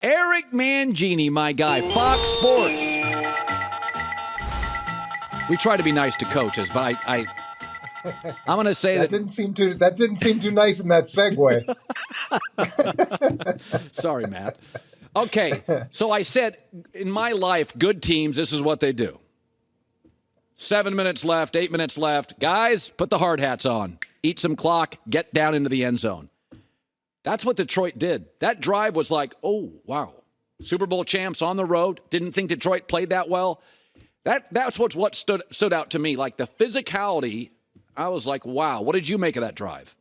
Eric Mangini, my guy, Fox Sports. We try to be nice to coaches, but I'm going to say that didn't seem too nice in that segue. Sorry, Matt. Okay, so I said, in my life, good teams, this is what they do. 7 minutes left, 8 minutes left. Guys, put the hard hats on. Eat some clock, get down into the end zone. That's what Detroit did. That drive was like, oh, wow. Super Bowl champs on the road. Didn't think Detroit played that well. That's what stood out to me. Like the physicality, I was like, wow. What did you make of that drive?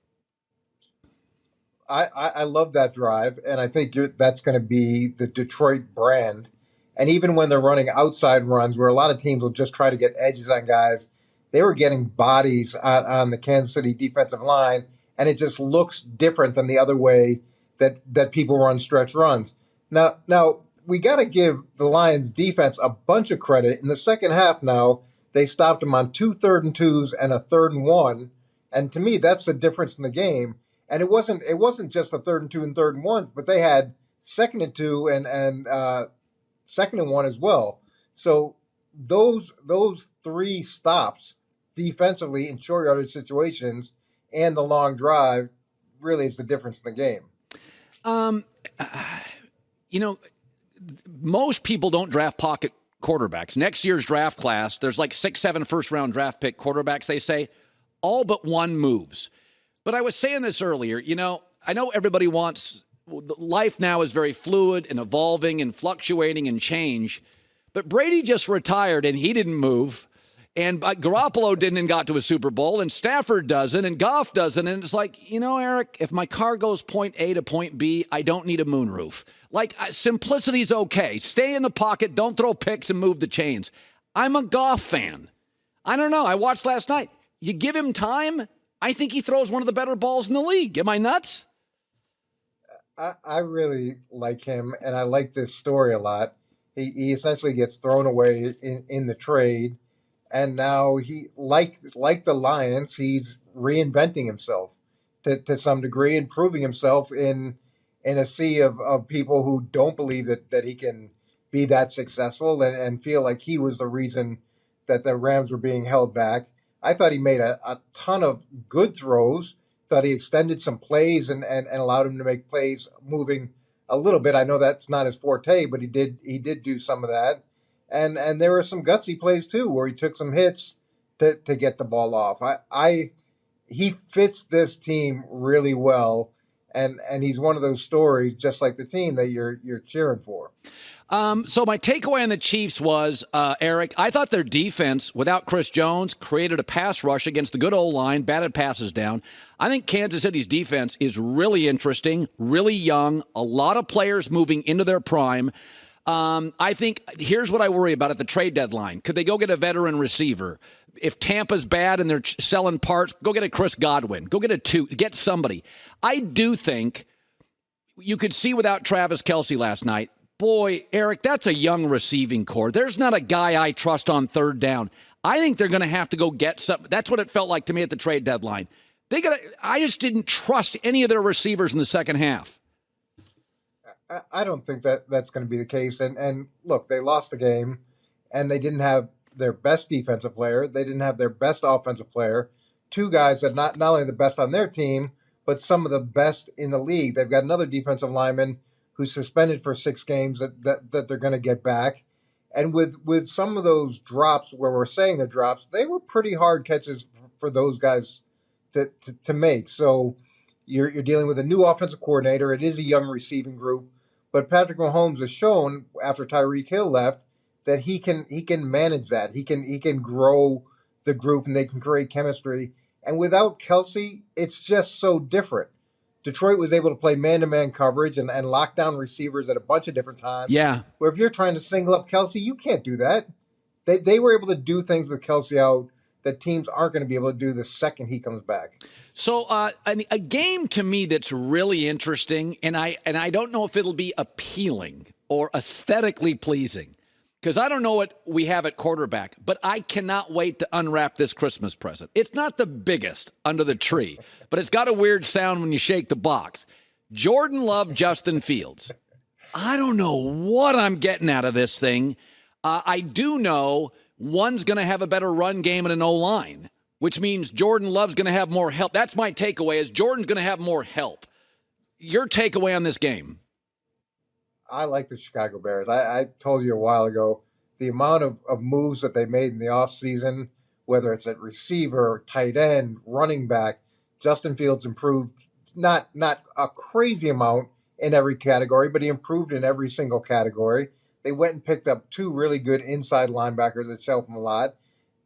I love that drive, and I think that's going to be the Detroit brand. And even when they're running outside runs, where a lot of teams will just try to get edges on guys, they were getting bodies on the Kansas City defensive line, and it just looks different than the other way that people run stretch runs. Now we got to give the Lions defense a bunch of credit. In the second half now, they stopped them on 2 3rd and 2s and a 3rd and 1. And to me, that's the difference in the game. And it wasn't just a 3rd and 2 and 3rd and 1, but they had 2nd and 2 and 2nd and 1 as well. So those 3 stops defensively in short yardage situations and the long drive really is the difference in the game. Most people don't draft pocket quarterbacks. Next year's draft class, there's like 6-7 first-round draft pick quarterbacks, they say. All but one moves. But I was saying this earlier, I know everybody wants – life now is very fluid and evolving and fluctuating and change. But Brady just retired and he didn't move. And Garoppolo didn't and got to a Super Bowl, and Stafford doesn't, and Goff doesn't. And it's like, Eric, if my car goes point A to point B, I don't need a moonroof. Like, simplicity is okay. Stay in the pocket, don't throw picks and move the chains. I'm a Goff fan. I don't know. I watched last night. You give him time, I think he throws one of the better balls in the league. Am I nuts? I really like him, and I like this story a lot. He essentially gets thrown away in the trade. And now he, like the Lions, he's reinventing himself to some degree and proving himself in a sea of people who don't believe that he can be that successful and feel like he was the reason that the Rams were being held back. I thought he made a ton of good throws. Thought he extended some plays and allowed him to make plays moving a little bit. I know that's not his forte, but he did do some of that. And there were some gutsy plays too, where he took some hits to get the ball off. He fits this team really well, and he's one of those stories, just like the team that you're cheering for. So my takeaway on the Chiefs was, Eric, I thought their defense, without Chris Jones, created a pass rush against the good old line, batted passes down. I think Kansas City's defense is really interesting, really young, a lot of players moving into their prime. I think here's what I worry about at the trade deadline. Could they go get a veteran receiver? If Tampa's bad and they're selling parts, go get a Chris Godwin. Go get somebody. I do think you could see without Travis Kelce last night. Boy, Eric, that's a young receiving core. There's not a guy I trust on third down. I think they're going to have to go get some. That's what it felt like to me at the trade deadline. I just didn't trust any of their receivers in the second half. I don't think that's going to be the case. And look, they lost the game, and they didn't have their best defensive player. They didn't have their best offensive player. 2 guys that not only the best on their team, but some of the best in the league. They've got another defensive lineman who's suspended for 6 games that they're going to get back. And with some of those drops, where we're saying the drops, they were pretty hard catches for those guys to make. So you're dealing with a new offensive coordinator. It is a young receiving group. But Patrick Mahomes has shown after Tyreek Hill left that he can manage that. He can grow the group and they can create chemistry. And without Kelce, it's just so different. Detroit was able to play man-to-man coverage and lock down receivers at a bunch of different times. Yeah. Where if you're trying to single up Kelce, you can't do that. They were able to do things with Kelce out that teams aren't going to be able to do the second he comes back. So a game to me that's really interesting, and I don't know if it'll be appealing or aesthetically pleasing, because I don't know what we have at quarterback, but I cannot wait to unwrap this Christmas present. It's not the biggest under the tree, but it's got a weird sound when you shake the box. Jordan Love, Justin Fields. I don't know what I'm getting out of this thing. I do know one's going to have a better run game and an O-line, which means Jordan Love's going to have more help. That's my takeaway, is Jordan's going to have more help. Your takeaway on this game? I like the Chicago Bears. I told you a while ago, the amount of moves that they made in the offseason, whether it's at receiver, tight end, running back, Justin Fields improved not a crazy amount in every category, but he improved in every single category. They went and picked up two really good inside linebackers that show from a lot.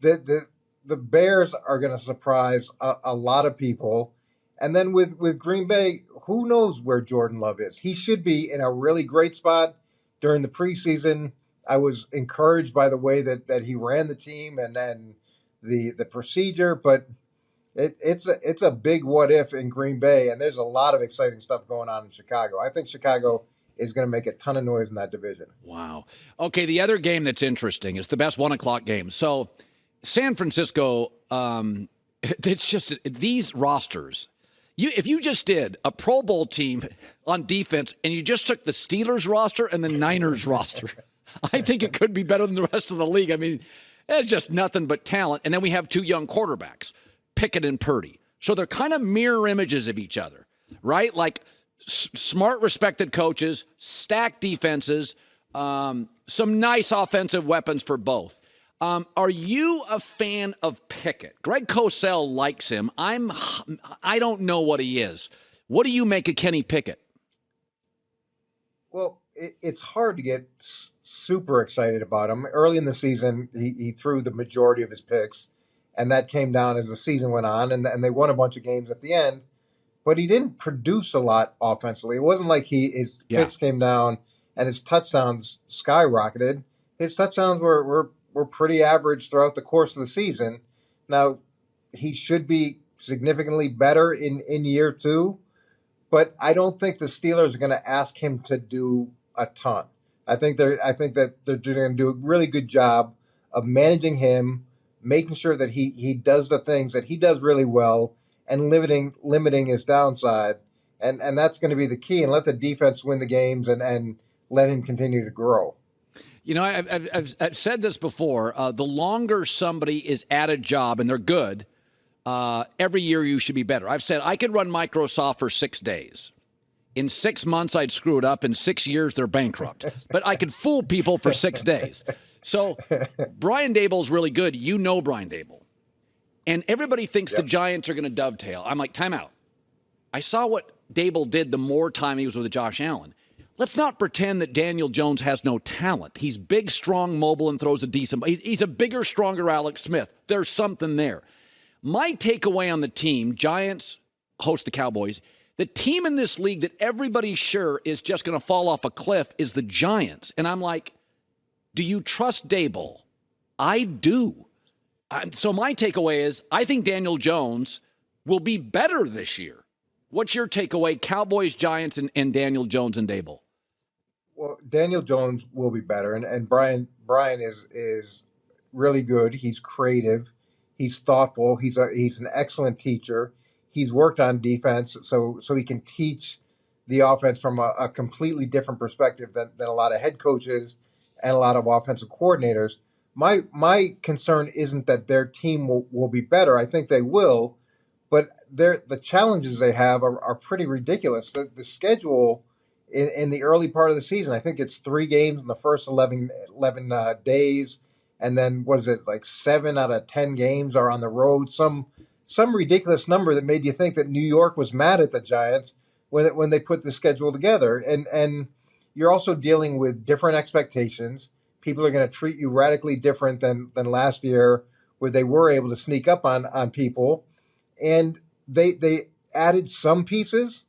The Bears are going to surprise a lot of people. And then with Green Bay, who knows where Jordan Love is? He should be in a really great spot during the preseason. I was encouraged by the way that he ran the team and then the procedure, but it's a big what if in Green Bay, and there's a lot of exciting stuff going on in Chicago. I think Chicago is going to make a ton of noise in that division. Wow. Okay, the other game that's interesting is the best 1 o'clock game. So San Francisco, it's just these rosters. If you just did a Pro Bowl team on defense and you just took the Steelers roster and the Niners roster, I think it could be better than the rest of the league. I mean, it's just nothing but talent. And then we have two young quarterbacks, Pickett and Purdy. So they're kind of mirror images of each other, right? Like smart, respected coaches, stacked defenses, some nice offensive weapons for both. Are you a fan of Pickett? Greg Cosell likes him. I don't know what he is. What do you make of Kenny Pickett? Well, it's hard to get super excited about him. Early in the season, he threw the majority of his picks, and that came down as the season went on, and they won a bunch of games at the end. But he didn't produce a lot offensively. It wasn't like his picks came down and his touchdowns skyrocketed. His touchdowns were pretty average throughout the course of the season. Now, he should be significantly better in year two, but I don't think the Steelers are going to ask him to do a ton. I think that they're going to do a really good job of managing him, making sure that he does the things that he does really well, and limiting his downside. And that's going to be the key, and let the defense win the games and let him continue to grow. You know, I've said this before. The longer somebody is at a job and they're good, every year you should be better. I've said I could run Microsoft for 6 days. In 6 months, I'd screw it up. In 6 years, they're bankrupt. But I could fool people for 6 days. So Brian Daboll's really good. You know Brian Daboll. And everybody thinks the Giants are going to dovetail. I'm like, time out. I saw what Daboll did the more time he was with Josh Allen. Let's not pretend that Daniel Jones has no talent. He's big, strong, mobile, and throws a decent. He's a bigger, stronger Alex Smith. There's something there. My takeaway on the team, Giants host the Cowboys, the team in this league that everybody's sure is just going to fall off a cliff is the Giants. And I'm like, do you trust Daboll? I do. So my takeaway is I think Daniel Jones will be better this year. What's your takeaway? Cowboys, Giants, and Daniel Jones and Daboll. Well, Daniel Jones will be better, and Brian is really good. He's creative. He's thoughtful. He's an excellent teacher. He's worked on defense, so he can teach the offense from a completely different perspective than a lot of head coaches and a lot of offensive coordinators. My concern isn't that their team will be better. I think they will, but the challenges they have are pretty ridiculous. The schedule in the early part of the season, I think it's 3 games in the first 11 days, and then what is it, like 7 out of 10 games are on the road. Some ridiculous number that made you think that New York was mad at the Giants when they put the schedule together. And you're also dealing with different expectations. People are going to treat you radically different than last year, where they were able to sneak up on people. And they added some pieces,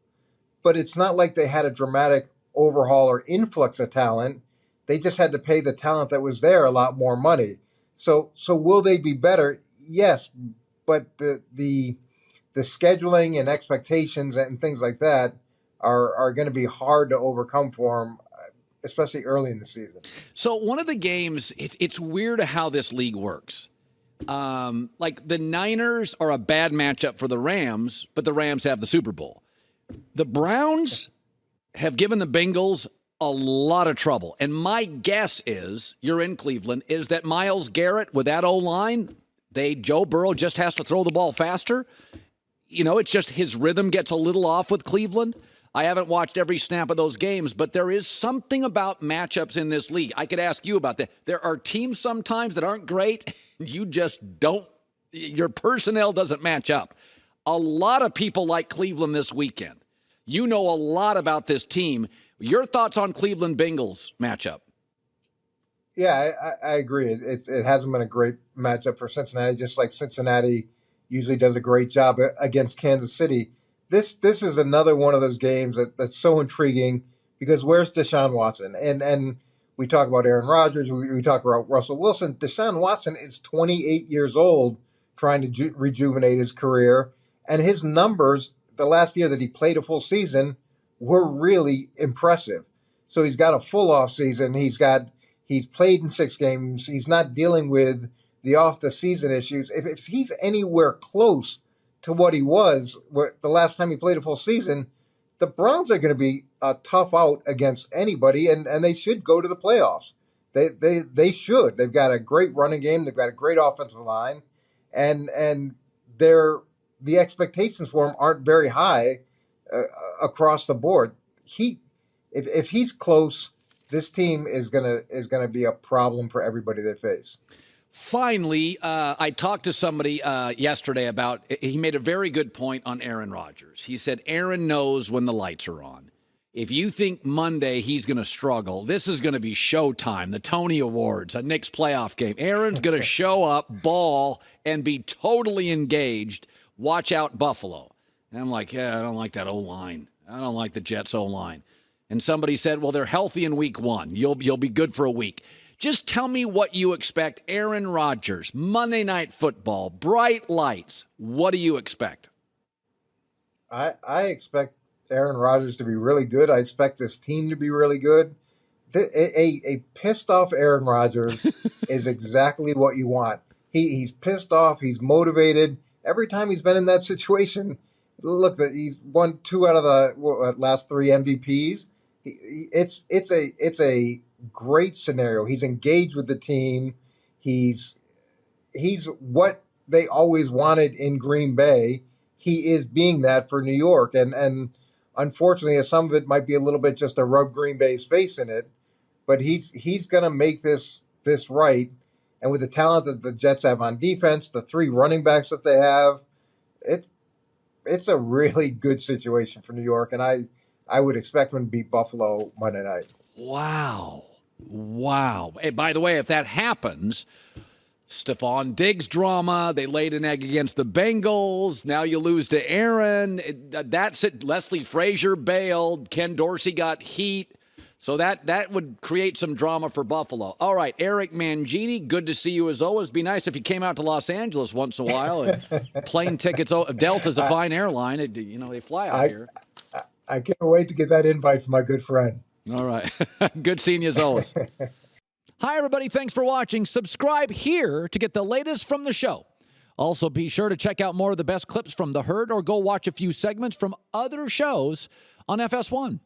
but it's not like they had a dramatic overhaul or influx of talent. They just had to pay the talent that was there a lot more money. So will they be better? Yes, but the scheduling and expectations and things like that are going to be hard to overcome for them, especially early in the season. So one of the games, it's weird how this league works. Like the Niners are a bad matchup for the Rams, but the Rams have the Super Bowl. The Browns have given the Bengals a lot of trouble. And my guess is, you're in Cleveland, is that Myles Garrett with that O-line, Joe Burrow just has to throw the ball faster. It's just his rhythm gets a little off with Cleveland. I haven't watched every snap of those games, but there is something about matchups in this league. I could ask you about that. There are teams sometimes that aren't great. You just don't, your personnel doesn't match up. A lot of people like Cleveland this weekend. You know a lot about this team. Your thoughts on Cleveland Bengals matchup? Yeah, I agree. It hasn't been a great matchup for Cincinnati, just like Cincinnati usually does a great job against Kansas City. This is another one of those games that's so intriguing because where's Deshaun Watson? And we talk about Aaron Rodgers, we talk about Russell Wilson. Deshaun Watson is 28 years old, trying to rejuvenate his career, and his numbers the last year that he played a full season were really impressive. So he's got a full off season. He's played in 6 games. He's not dealing with the off the season issues. If he's anywhere close to what he was the last time he played a full season, the Browns are going to be a tough out against anybody, and they should go to the playoffs. They should. They've got a great running game. They've got a great offensive line, and the expectations for him aren't very high across the board. If he's close, this team is gonna be a problem for everybody they face. Finally, I talked to somebody yesterday he made a very good point on Aaron Rodgers. He said Aaron knows when the lights are on. If you think Monday he's going to struggle, this is going to be showtime, the Tony Awards, a Knicks playoff game. Aaron's going to show up, ball, and be totally engaged. Watch out, Buffalo. And I'm like, yeah, I don't like that O-line. I don't like the Jets O-line. And somebody said, well, they're healthy in week 1. You'll be good for a week. Just tell me what you expect. Aaron Rodgers, Monday Night Football, bright lights. What do you expect? I expect Aaron Rodgers to be really good. I expect this team to be really good. A pissed off Aaron Rodgers is exactly what you want. He's pissed off. He's motivated. Every time he's been in that situation, look, he's won 2 out of the last 3 MVPs. It's a great scenario. He's engaged with the team. He's what they always wanted in Green Bay. He is being that for New York, and unfortunately, some of it might be a little bit just to rub Green Bay's face in it. But he's going to make this right. And with the talent that the Jets have on defense, the 3 running backs that they have, it's a really good situation for New York. And I would expect them to beat Buffalo Monday night. Wow. Hey, by the way, if that happens, Stephon Diggs drama, they laid an egg against the Bengals. Now you lose to Aaron. That's it. Leslie Frazier bailed. Ken Dorsey got heat. So that would create some drama for Buffalo. All right, Eric Mangini, good to see you as always. Be nice if you came out to Los Angeles once in a while. And plane tickets, Delta's a fine airline. They fly out here. I can't wait to get that invite from my good friend. All right. Good seeing you as always. Hi, everybody. Thanks for watching. Subscribe here to get the latest from the show. Also, be sure to check out more of the best clips from The Herd or go watch a few segments from other shows on FS1.